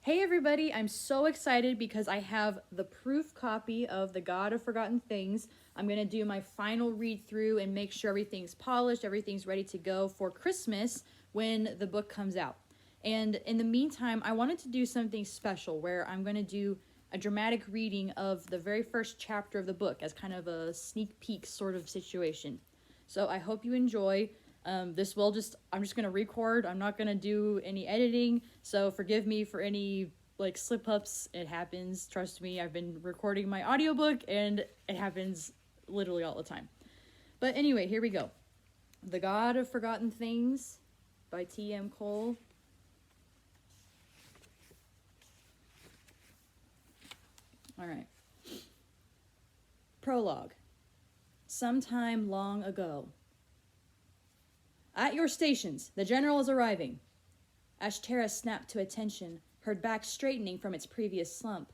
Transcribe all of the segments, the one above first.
Hey everybody, I'm so excited because I have the proof copy of The God of Forgotten Things. I'm going to do my final read through and make sure everything's polished, everything's ready to go for Christmas when the book comes out. And in the meantime, I wanted to do something special where I'm going to do a dramatic reading of the very first chapter of the book as kind of a sneak peek sort of situation. So I hope you enjoy. I'm just going to record. I'm not going to do any editing. So forgive me for any slip ups. It happens. Trust me. I've been recording my audiobook and it happens literally all the time. But anyway, here we go. The God of Forgotten Things by T.M. Cole. All right. Prologue. Sometime long ago. At your stations, the general is arriving. Ashtara snapped to attention, her back straightening from its previous slump.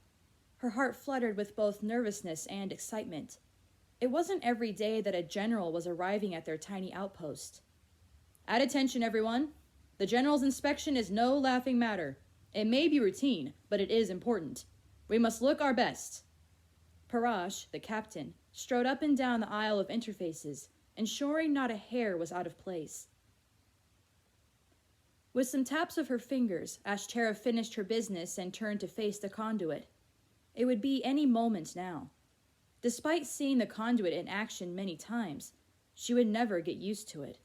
Her heart fluttered with both nervousness and excitement. It wasn't every day that a general was arriving at their tiny outpost. At attention, everyone. The general's inspection is no laughing matter. It may be routine, but it is important. We must look our best. Parash, the captain, strode up and down the aisle of interfaces, ensuring not a hair was out of place. With some taps of her fingers, Ashtara finished her business and turned to face the conduit. It would be any moment now. Despite seeing the conduit in action many times, she would never get used to it.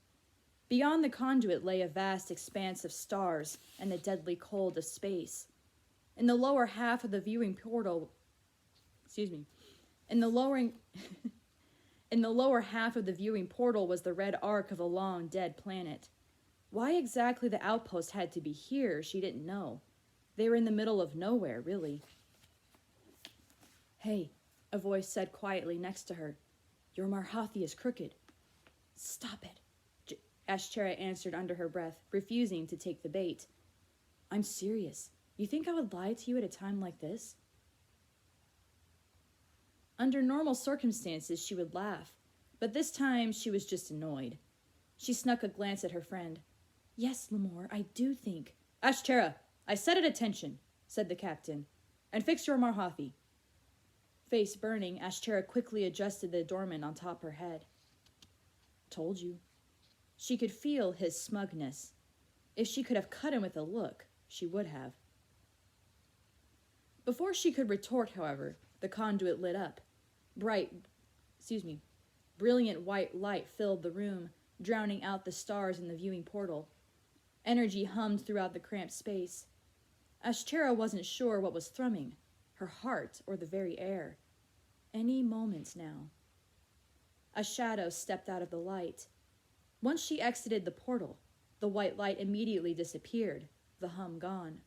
Beyond the conduit lay a vast expanse of stars and the deadly cold of space. In the lower half of the viewing portal, in the lower half of the viewing portal was the red arc of a long dead planet. Why exactly the outpost had to be here, she didn't know. They were in the middle of nowhere, really. Hey, a voice said quietly next to her. Your Marhathi is crooked. Stop it, Ashtara answered under her breath, refusing to take the bait. I'm serious. You think I would lie to you at a time like this? Under normal circumstances, she would laugh, but this time she was just annoyed. She snuck a glance at her friend. Yes, Lamore, I do think. Ashtara, I said at attention, said the captain, and fix your Marhathi. Face burning, Ashtara quickly adjusted the adornment on top her head. Told you. She could feel his smugness. If she could have cut him with a look, she would have. Before she could retort, however, the conduit lit up. Brilliant white light filled the room, drowning out the stars in the viewing portal. Energy hummed throughout the cramped space. Ashtara wasn't sure what was thrumming, her heart or the very air. Any moment now. A shadow stepped out of the light. Once she exited the portal, the white light immediately disappeared, the hum gone.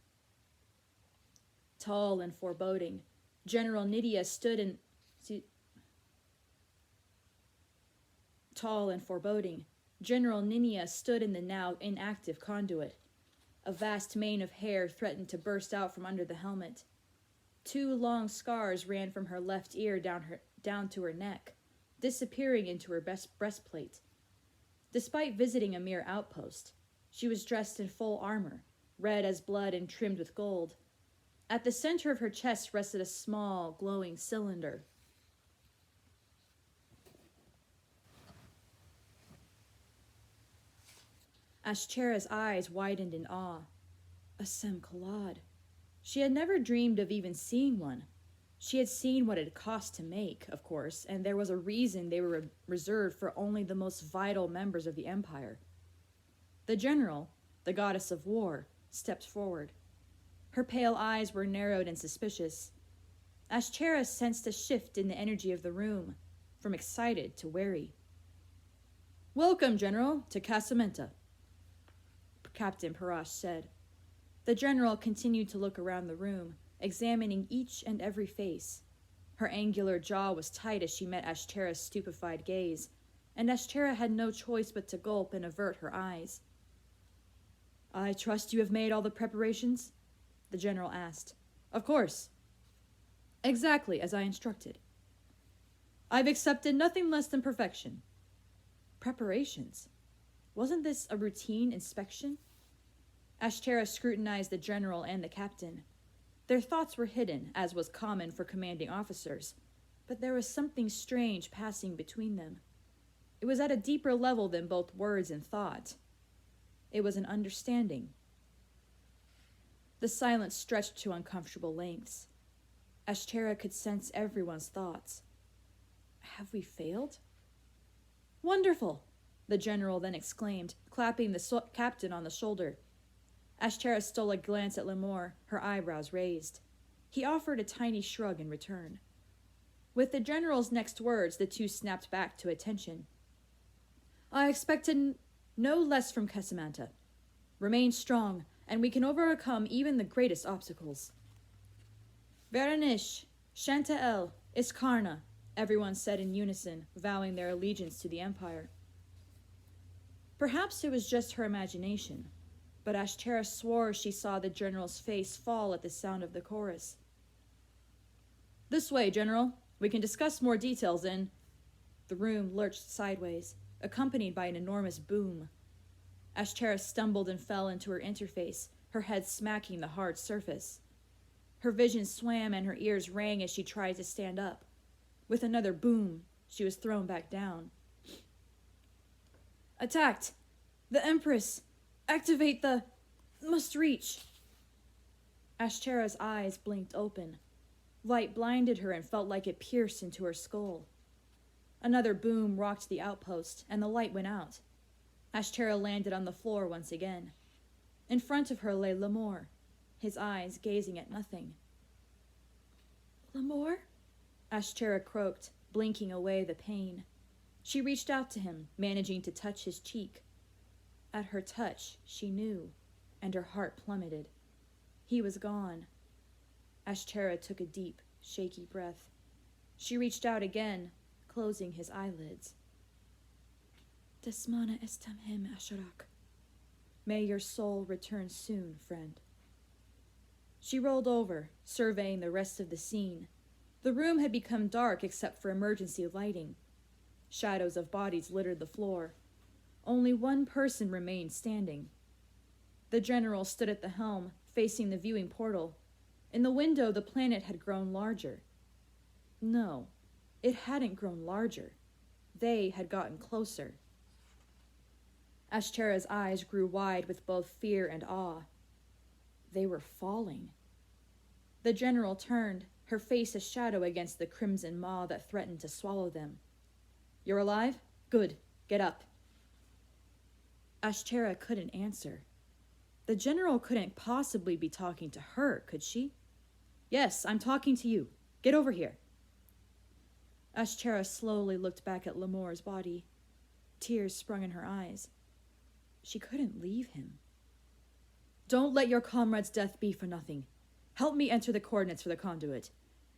Tall and foreboding, General Nydia stood in the now inactive conduit. A vast mane of hair threatened to burst out from under the helmet. 2 long scars ran from her left ear down to her neck, disappearing into her breastplate. Despite visiting a mere outpost, she was dressed in full armor, red as blood and trimmed with gold. At the center of her chest rested a small, glowing cylinder. Ashtara's eyes widened in awe. A Sem-Kalad. She had never dreamed of even seeing one. She had seen what it cost to make, of course, and there was a reason they were reserved for only the most vital members of the Empire. The general, the goddess of war, stepped forward. Her pale eyes were narrowed and suspicious. Ashtara sensed a shift in the energy of the room, from excited to wary. Welcome, General, to Casamenta, Captain Parash said. The general continued to look around the room, examining each and every face. Her angular jaw was tight as she met Ashtara's stupefied gaze, and Ashtara had no choice but to gulp and avert her eyes. I trust you have made all the preparations? The general asked. Of course. Exactly as I instructed. I've accepted nothing less than perfection. Preparations? Wasn't this a routine inspection? Ashtara scrutinized the general and the captain. Their thoughts were hidden, as was common for commanding officers, but there was something strange passing between them. It was at a deeper level than both words and thought. It was an understanding. The silence stretched to uncomfortable lengths. Ashtara could sense everyone's thoughts. Have we failed? Wonderful, the general then exclaimed, clapping the captain on the shoulder. Ashtara stole a glance at Lemore, her eyebrows raised. He offered a tiny shrug in return. With the general's next words, the two snapped back to attention. I expected no less from Casamanta. Remain strong, and we can overcome even the greatest obstacles. Veranish, Shantael, Iskarna, everyone said in unison, vowing their allegiance to the Empire. Perhaps it was just her imagination, but Ashtara swore she saw the general's face fall at the sound of the chorus. This way, General. We can discuss more details in... The room lurched sideways, accompanied by an enormous boom. Ashtara stumbled and fell into her interface, her head smacking the hard surface. Her vision swam and her ears rang as she tried to stand up. With another boom, she was thrown back down. Attacked! The Empress! Activate the... Must reach! Ashtara's eyes blinked open. Light blinded her and felt like it pierced into her skull. Another boom rocked the outpost, and the light went out. Ashtara landed on the floor once again. In front of her lay Lemore, his eyes gazing at nothing. Lemore? Ashtara croaked, blinking away the pain. She reached out to him, managing to touch his cheek. At her touch, she knew, and her heart plummeted. He was gone. Ashtara took a deep, shaky breath. She reached out again, closing his eyelids. Desmana estamhem Asharak. May your soul return soon, friend. She rolled over, surveying the rest of the scene. The room had become dark except for emergency lighting. Shadows of bodies littered the floor. Only one person remained standing. The general stood at the helm, facing the viewing portal. In the window, the planet had grown larger. No, it hadn't grown larger. They had gotten closer. Ashtara's eyes grew wide with both fear and awe. They were falling. The general turned, her face a shadow against the crimson maw that threatened to swallow them. You're alive? Good. Get up. Ashtara couldn't answer. The general couldn't possibly be talking to her, could she? Yes, I'm talking to you. Get over here. Ashtara slowly looked back at Lemore's body. Tears sprung in her eyes. She couldn't leave him. Don't let your comrade's death be for nothing. Help me enter the coordinates for the conduit.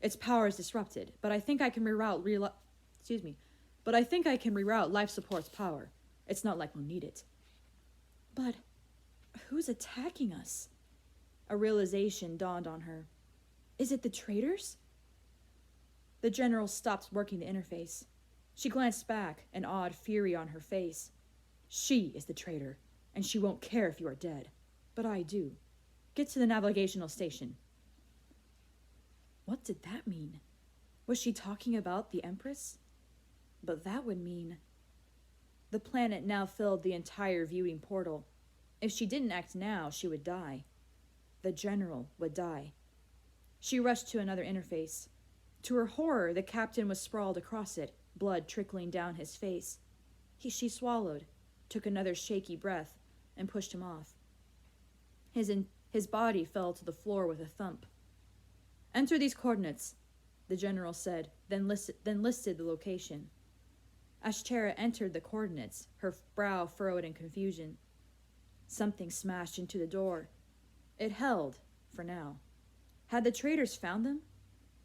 Its power is disrupted, but I think I can reroute life support's power. It's not like we'll need it. But who's attacking us? A realization dawned on her. Is it the traitors? The general stopped working the interface. She glanced back, an odd fury on her face. She is the traitor, and she won't care if you are dead. But I do. Get to the navigational station. What did that mean? Was she talking about the Empress? But that would mean... The planet now filled the entire viewing portal. If she didn't act now, she would die. The general would die. She rushed to another interface. To her horror, the captain was sprawled across it, blood trickling down his face. She swallowed, took another shaky breath, and pushed him off. His body fell to the floor with a thump. Enter these coordinates, the general said, then listed the location. Ashtara entered the coordinates, her brow furrowed in confusion. Something smashed into the door. It held, for now. Had the traitors found them?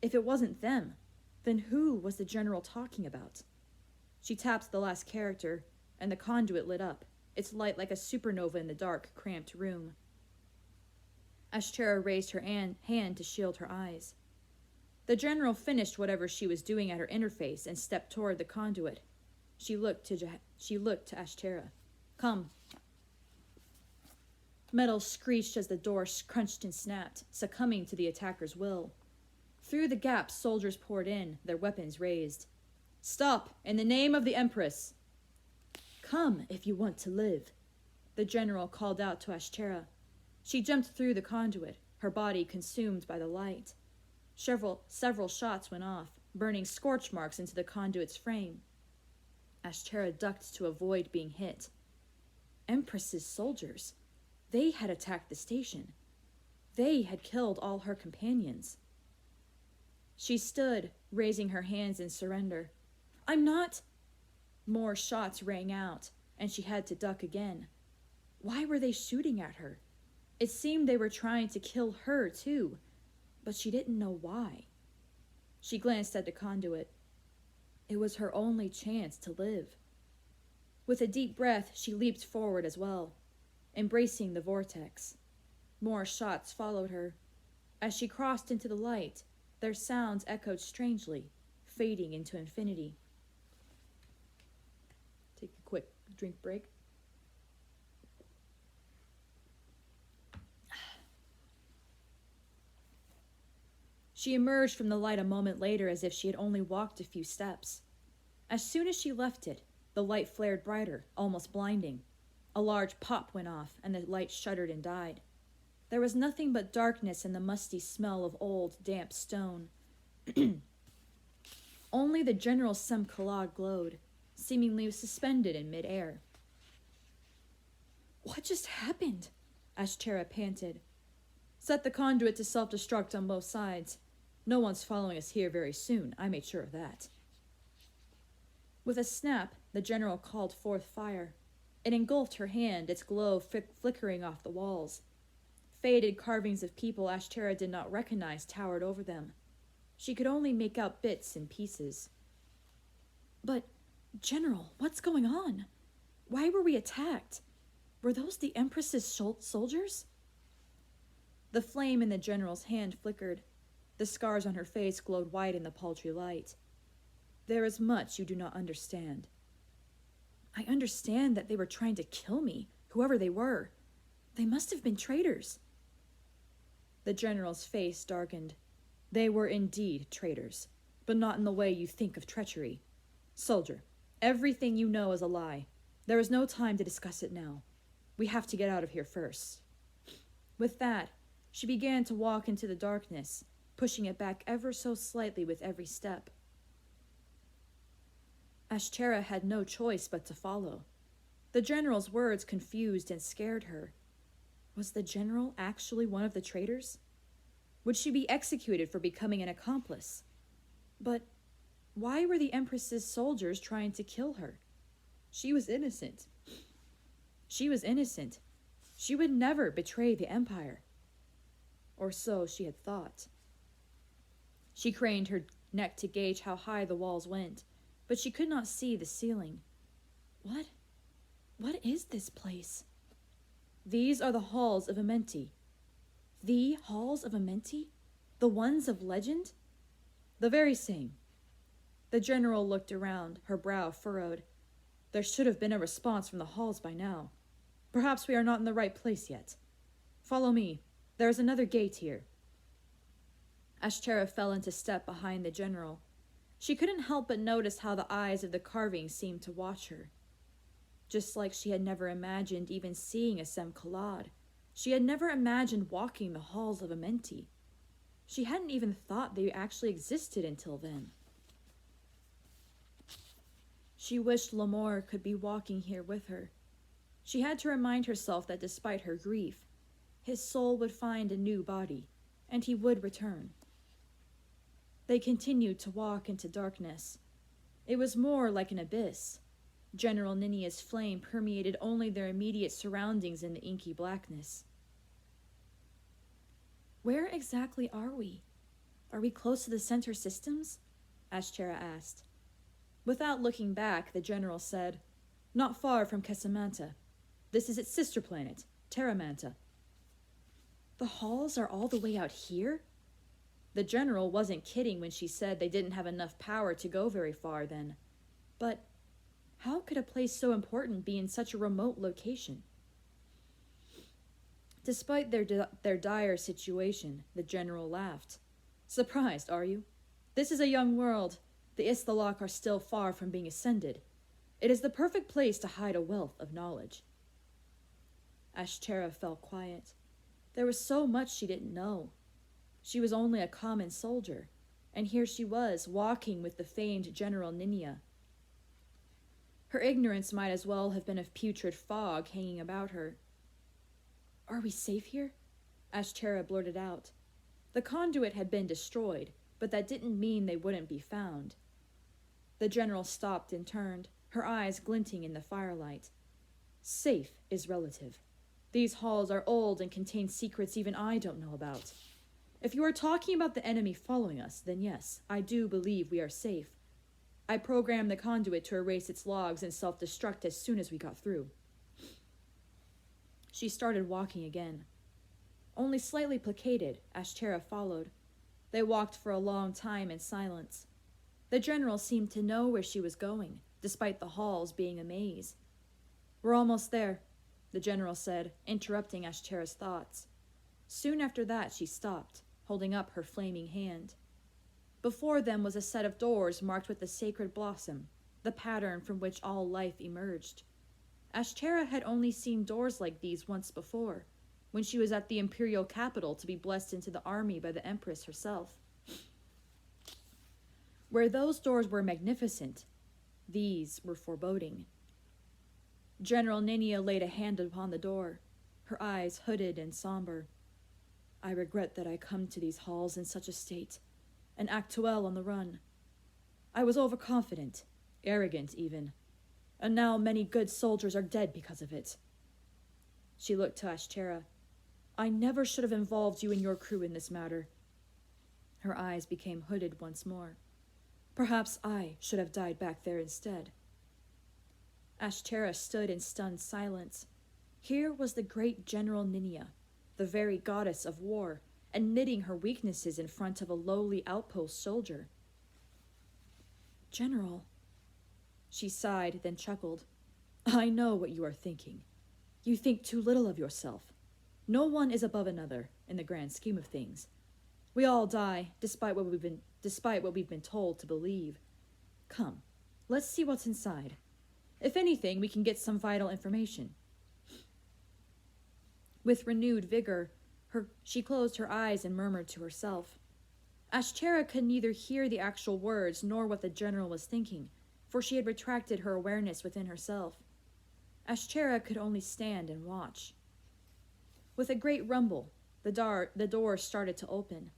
If it wasn't them, then who was the general talking about? She tapped the last character, and the conduit lit up, its light like a supernova in the dark, cramped room. Ashtara raised her hand to shield her eyes. The general finished whatever she was doing at her interface and stepped toward the conduit. She looked to Ashtara. Come. Metal screeched as the door crunched and snapped, succumbing to the attacker's will. Through the gap, soldiers poured in, their weapons raised. "Stop, in the name of the Empress!" "Come, if you want to live," the general called out to Ashchera. She jumped through the conduit, her body consumed by the light. Several shots went off, burning scorch marks into the conduit's frame. Ashchera ducked to avoid being hit. Empress's soldiers. They had attacked the station. They had killed all her companions. She stood, raising her hands in surrender. "I'm not—" More shots rang out, and she had to duck again. Why were they shooting at her? It seemed they were trying to kill her, too, but she didn't know why. She glanced at the conduit. It was her only chance to live. With a deep breath, she leaped forward as well, embracing the vortex. More shots followed her. As she crossed into the light, their sounds echoed strangely, fading into infinity. Take a quick drink break. She emerged from the light a moment later as if she had only walked a few steps. As soon as she left it, the light flared brighter, almost blinding. A large pop went off, and the light shuddered and died. There was nothing but darkness and the musty smell of old, damp stone. Only the General Sem-Kalad glowed, seemingly suspended in mid-air. "What just happened?" Ashchera panted. "Set the conduit to self-destruct on both sides. No one's following us here very soon, I made sure of that." With a snap, the general called forth fire. It engulfed her hand, its glow flickering off the walls. Faded carvings of people Ashchera did not recognize towered over them. She could only make out bits and pieces. "But, General, what's going on? Why were we attacked? Were those the Empress's soldiers?" The flame in the general's hand flickered. The scars on her face glowed white in the paltry light. "There is much you do not understand." "I understand that they were trying to kill me, whoever they were. They must have been traitors." The general's face darkened. "They were indeed traitors, but not in the way you think of treachery. Soldier, everything you know is a lie. There is no time to discuss it now. We have to get out of here first." With that, she began to walk into the darkness, pushing it back ever so slightly with every step. Ashchera had no choice but to follow. The general's words confused and scared her. Was the general actually one of the traitors? Would she be executed for becoming an accomplice? But why were the Empress's soldiers trying to kill her? She was innocent. She was innocent. She would never betray the Empire. Or so she had thought. She craned her neck to gauge how high the walls went, but she could not see the ceiling. What is this place? These are the halls of Amenti. The halls of Amenti? The ones of legend? The very same. The general looked around, her brow furrowed. There should have been a response from the halls by now. Perhaps we are not in the right place yet. Follow me. There is another gate here. Ashchera fell into step behind the general. She couldn't help but notice how the eyes of the carving seemed to watch her. Just like she had never imagined even seeing a Sem-Kalad, she had never imagined walking the halls of Amenti. She hadn't even thought they actually existed until then. She wished Lamor could be walking here with her. She had to remind herself that despite her grief, his soul would find a new body, and he would return. They continued to walk into darkness. It was more like an abyss. General Ninia's flame permeated only their immediate surroundings in the inky blackness. "Where exactly are we? Are we close to the center systems?" Ashchera asked. Without looking back, the general said, "Not far from Casamanta. This is its sister planet, Terramanta." "The halls are all the way out here?" The general wasn't kidding when she said they didn't have enough power to go very far then. But how could a place so important be in such a remote location? Despite their dire situation, the general laughed. Surprised, are you? This is a young world. The Isthalok are still far from being ascended. It is the perfect place to hide a wealth of knowledge. Ashtara fell quiet. There was so much she didn't know. She was only a common soldier, and here she was, walking with the famed General Ninia. Her ignorance might as well have been a putrid fog hanging about her. Are we safe here? Ashtara blurted out. The conduit had been destroyed, but that didn't mean they wouldn't be found. The general stopped and turned, her eyes glinting in the firelight. Safe is relative. These halls are old and contain secrets even I don't know about. If you are talking about the enemy following us, then yes, I do believe we are safe. I programmed the conduit to erase its logs and self-destruct as soon as we got through. She started walking again. Only slightly placated, Ashtara followed. They walked for a long time in silence. The general seemed to know where she was going, despite the halls being a maze. We're almost there, the general said, interrupting Ashtara's thoughts. Soon after that, she stopped, holding up her flaming hand. Before them was a set of doors marked with the sacred blossom, the pattern from which all life emerged. Ashtara had only seen doors like these once before, when she was at the imperial capital to be blessed into the army by the empress herself. Where those doors were magnificent, these were foreboding. General Ninia laid a hand upon the door, her eyes hooded and somber. I regret that I come to these halls in such a state, and act well on the run. I was overconfident, arrogant even, and now many good soldiers are dead because of it. She looked to Ashtara. I never should have involved you and your crew in this matter. Her eyes became hooded once more. Perhaps I should have died back there instead. Ashtara stood in stunned silence. Here was the great General Ninia, the very goddess of war, admitting her weaknesses in front of a lowly outpost soldier. General, she sighed, then chuckled. I know what you are thinking. You think too little of yourself. No one is above another in the grand scheme of things. We all die, despite what we've been told to believe. Come, let's see what's inside. If anything, we can get some vital information. With renewed vigor, she closed her eyes and murmured to herself. Ashtara could neither hear the actual words nor what the general was thinking, for she had retracted her awareness within herself. Ashtara could only stand and watch. With a great rumble, the door started to open.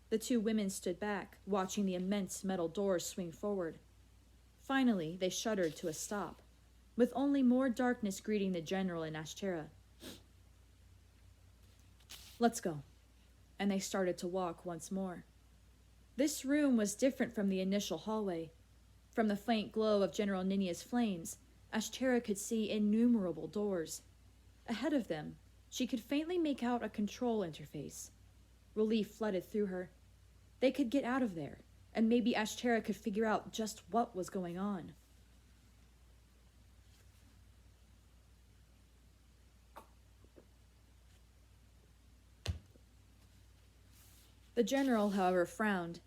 The two women stood back, watching the immense metal doors swing forward. Finally, they shuddered to a stop, with only more darkness greeting the general and Ashtara. Let's go. And they started to walk once more. This room was different from the initial hallway. From the faint glow of General Ninia's flames, Ashtara could see innumerable doors. Ahead of them, she could faintly make out a control interface. Relief flooded through her. They could get out of there, and maybe Ashtara could figure out just what was going on. The general, however, frowned.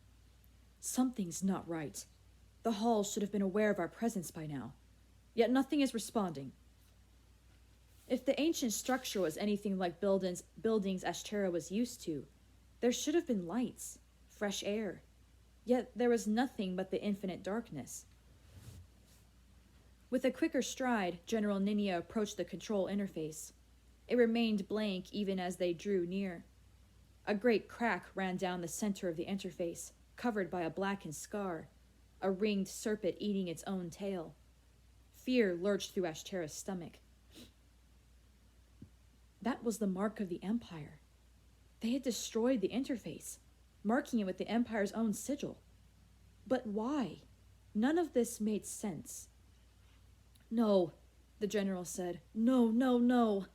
Something's not right. The halls should have been aware of our presence by now. Yet nothing is responding. If the ancient structure was anything like buildings Ashtara was used to, there should have been lights, fresh air. Yet there was nothing but the infinite darkness. With a quicker stride, General Ninia approached the control interface. It remained blank even as they drew near. A great crack ran down the center of the interface, covered by a blackened scar, a ringed serpent eating its own tail. Fear lurched through Ashtara's stomach. That was the mark of the Empire. They had destroyed the interface, marking it with the Empire's own sigil. But why? None of this made sense. No, the general said. No, no, no.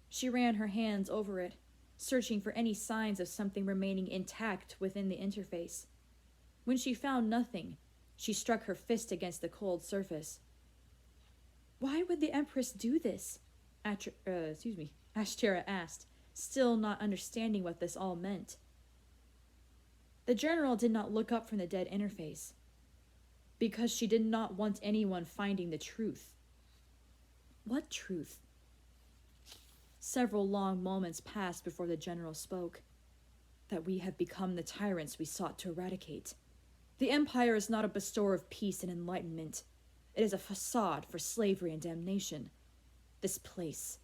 She ran her hands over it, searching for any signs of something remaining intact within the interface. When she found nothing, she struck her fist against the cold surface. Why would the Empress do this? Ashtara asked, still not understanding what this all meant. The general did not look up from the dead interface, because she did not want anyone finding the truth. What truth? Several long moments passed before the general spoke. That we have become the tyrants we sought to eradicate. The Empire is not a bestower of peace and enlightenment. It is a facade for slavery and damnation. This place,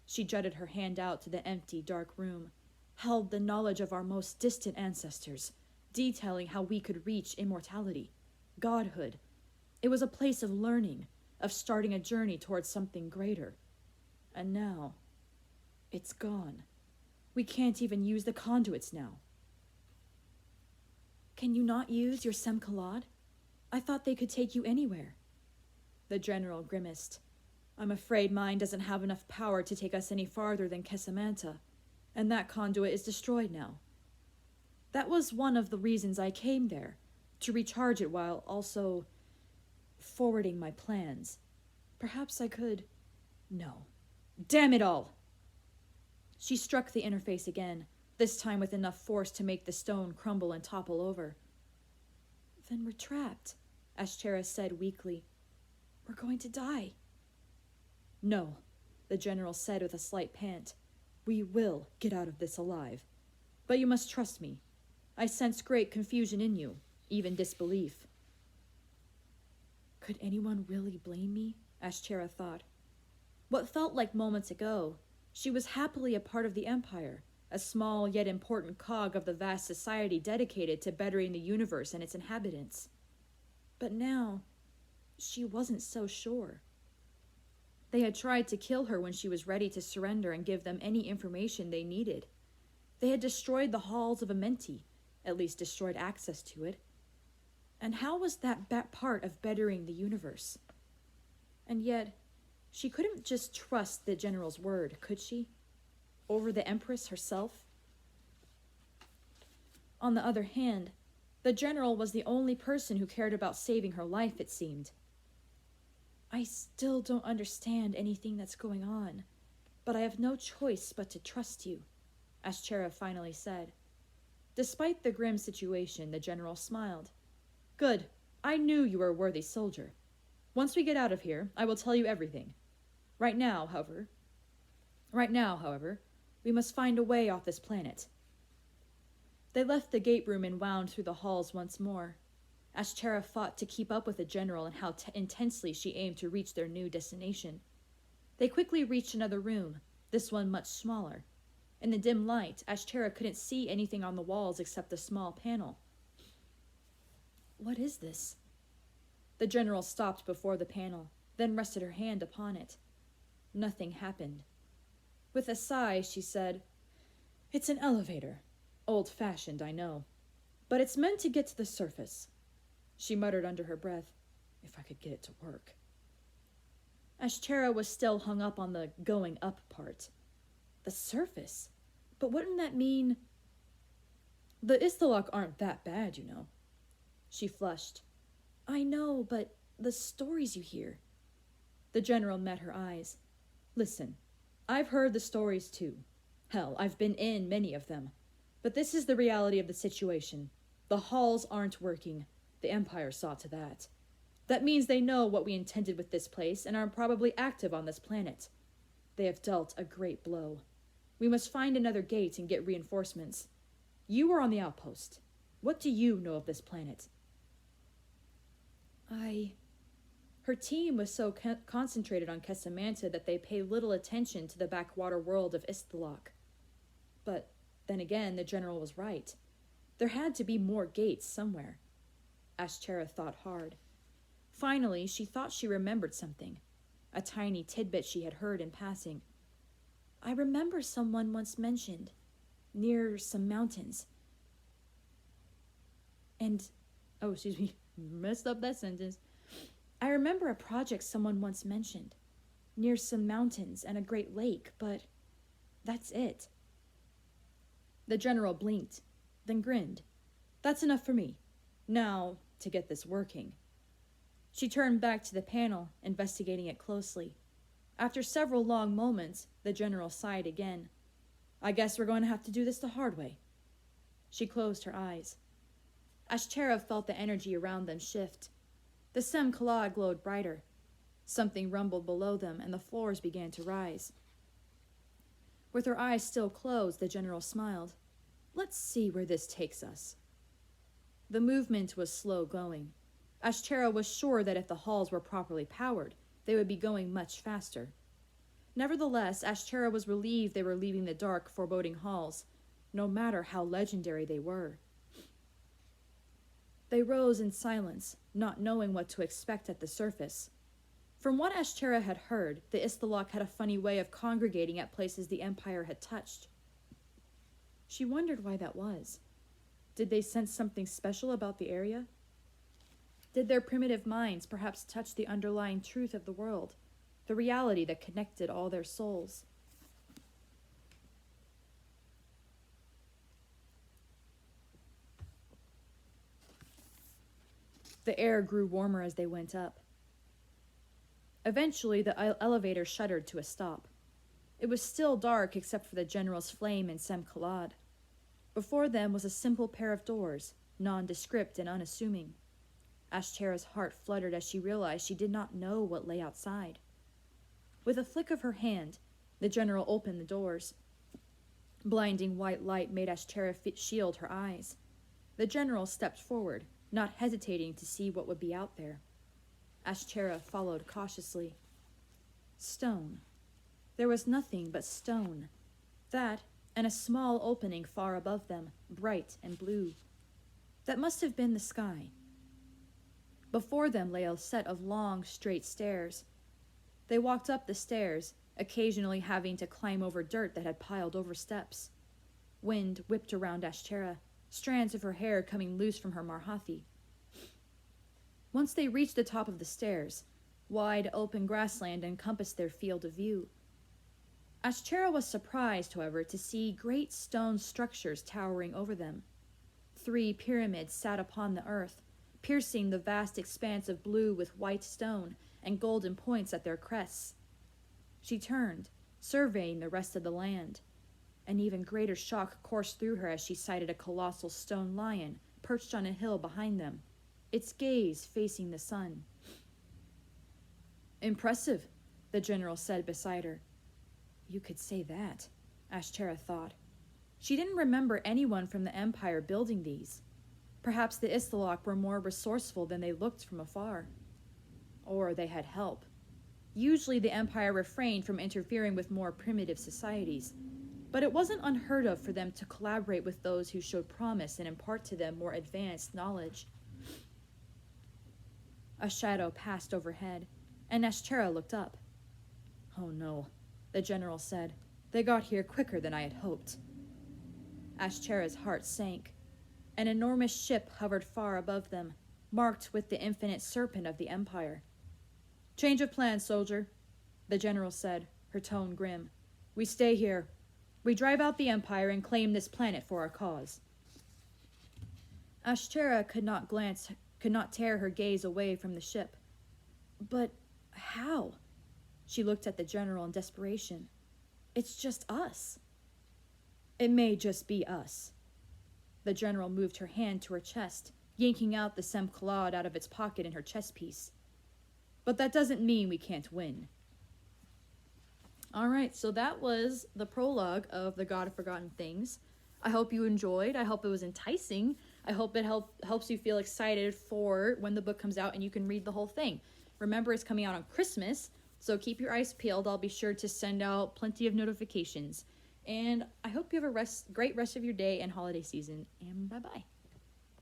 she jutted her hand out to the empty, dark room, held the knowledge of our most distant ancestors, detailing how we could reach immortality, godhood. It was a place of learning, of starting a journey towards something greater. And now, it's gone. We can't even use the conduits now. Can you not use your Semkalad? I thought they could take you anywhere. The general grimaced. I'm afraid mine doesn't have enough power to take us any farther than Kesamanta, and that conduit is destroyed now. That was one of the reasons I came there, to recharge it while also forwarding my plans. Perhaps I could... No. Damn it all! She struck the interface again, this time with enough force to make the stone crumble and topple over. Then we're trapped, Ashterra said weakly. We're going to die. No, the general said with a slight pant. We will get out of this alive. But you must trust me. I sense great confusion in you, even disbelief. Could anyone really blame me? Ashterra thought. What felt like moments ago, she was happily a part of the Empire, a small yet important cog of the vast society dedicated to bettering the universe and its inhabitants. But now, she wasn't so sure. They had tried to kill her when she was ready to surrender and give them any information they needed. They had destroyed the halls of Amenti, at least destroyed access to it. And how was that part of bettering the universe? And yet, she couldn't just trust the general's word, could she? Over the Empress herself? On the other hand, the general was the only person who cared about saving her life, it seemed. I still don't understand anything that's going on, but I have no choice but to trust you, Ashterra finally said. Despite the grim situation, the general smiled. Good. I knew you were a worthy soldier. Once we get out of here, I will tell you everything. Right now, however, we must find a way off this planet. They left the gate room and wound through the halls once more. Ashterra fought to keep up with the general and how intensely she aimed to reach their new destination. They quickly reached another room, this one much smaller. In the dim light, Ashterra couldn't see anything on the walls except a small panel. What is this? The general stopped before the panel, then rested her hand upon it. Nothing happened. With a sigh, she said, It's an elevator. Old-fashioned, I know. But it's meant to get to the surface. She muttered under her breath, If I could get it to work. Ashterra was still hung up on the going up part. The surface? But wouldn't that mean... The Isthalok aren't that bad, you know. She flushed. I know, but the stories you hear. The general met her eyes. Listen, I've heard the stories too. Hell, I've been in many of them. But this is the reality of the situation. The halls aren't working. The Empire saw to that. That means they know what we intended with this place and are probably active on this planet. They have dealt a great blow. We must find another gate and get reinforcements. You were on the outpost. What do you know of this planet? Her team was so concentrated on Kesamanta that they pay little attention to the backwater world of Isthalok. But then again, the general was right. There had to be more gates somewhere. Ashterra thought hard. Finally, she thought she remembered something. A tiny tidbit she had heard in passing. I remember someone once mentioned, near some mountains. Messed up that sentence. I remember a project someone once mentioned, near some mountains and a great lake, but that's it. The general blinked, then grinned. That's enough for me. Now, to get this working. She turned back to the panel, investigating it closely. After several long moments, the general sighed again. I guess we're going to have to do this the hard way. She closed her eyes. Ashcherov felt the energy around them shift. The Sem Kalad glowed brighter. Something rumbled below them, and the floors began to rise. With her eyes still closed, the general smiled. Let's see where this takes us. The movement was slow going. Ashcherov was sure that if the halls were properly powered, they would be going much faster. Nevertheless, Ashcherov was relieved they were leaving the dark, foreboding halls, no matter how legendary they were. They rose in silence, not knowing what to expect at the surface. From what Ashcherov had heard, the Isthalok had a funny way of congregating at places the Empire had touched. She wondered why that was. Did they sense something special about the area? Did their primitive minds perhaps touch the underlying truth of the world, the reality that connected all their souls? The air grew warmer as they went up. Eventually, the elevator shuddered to a stop. It was still dark except for the general's flame and Sem Kalad. Before them was a simple pair of doors, nondescript and unassuming. Ashcherah's heart fluttered as she realized she did not know what lay outside. With a flick of her hand, the general opened the doors. Blinding white light made Ashcherah shield her eyes. The general stepped forward, not hesitating to see what would be out there. Ashcherah followed cautiously. Stone. There was nothing but stone. That, and a small opening far above them, bright and blue. That must have been the sky. Before them lay a set of long, straight stairs. They walked up the stairs, occasionally having to climb over dirt that had piled over steps. Wind whipped around Ashcherah, strands of her hair coming loose from her marhathi. Once they reached the top of the stairs, wide open grassland encompassed their field of view. Ashcherah was surprised, however, to see great stone structures towering over them. 3 pyramids sat upon the earth, piercing the vast expanse of blue with white stone and golden points at their crests. She turned, surveying the rest of the land. An even greater shock coursed through her as she sighted a colossal stone lion perched on a hill behind them, its gaze facing the sun. Impressive, the general said beside her. You could say that, Ashcherah thought. She didn't remember anyone from the Empire building these. Perhaps the Isthalok were more resourceful than they looked from afar. Or they had help. Usually the Empire refrained from interfering with more primitive societies, but it wasn't unheard of for them to collaborate with those who showed promise and impart to them more advanced knowledge. A shadow passed overhead, and Ashcherah looked up. Oh no, the general said. They got here quicker than I had hoped. Ashcherah's heart sank. An enormous ship hovered far above them, marked with the infinite serpent of the Empire. Change of plans, soldier, the general said, her tone grim. We stay here. We drive out the Empire and claim this planet for our cause. Ashcherah could not tear her gaze away from the ship. But how? She looked at the general in desperation. It's just us. It may just be us. The general moved her hand to her chest, yanking out the Sem Kalad out of its pocket in her chest piece. But that doesn't mean we can't win. All right, so that was the prologue of The God of Forgotten Things. I hope you enjoyed. I hope it was enticing. I hope it helps you feel excited for when the book comes out and you can read the whole thing. Remember, it's coming out on Christmas, so keep your eyes peeled. I'll be sure to send out plenty of notifications. And I hope you have a great rest of your day and holiday season. And bye-bye.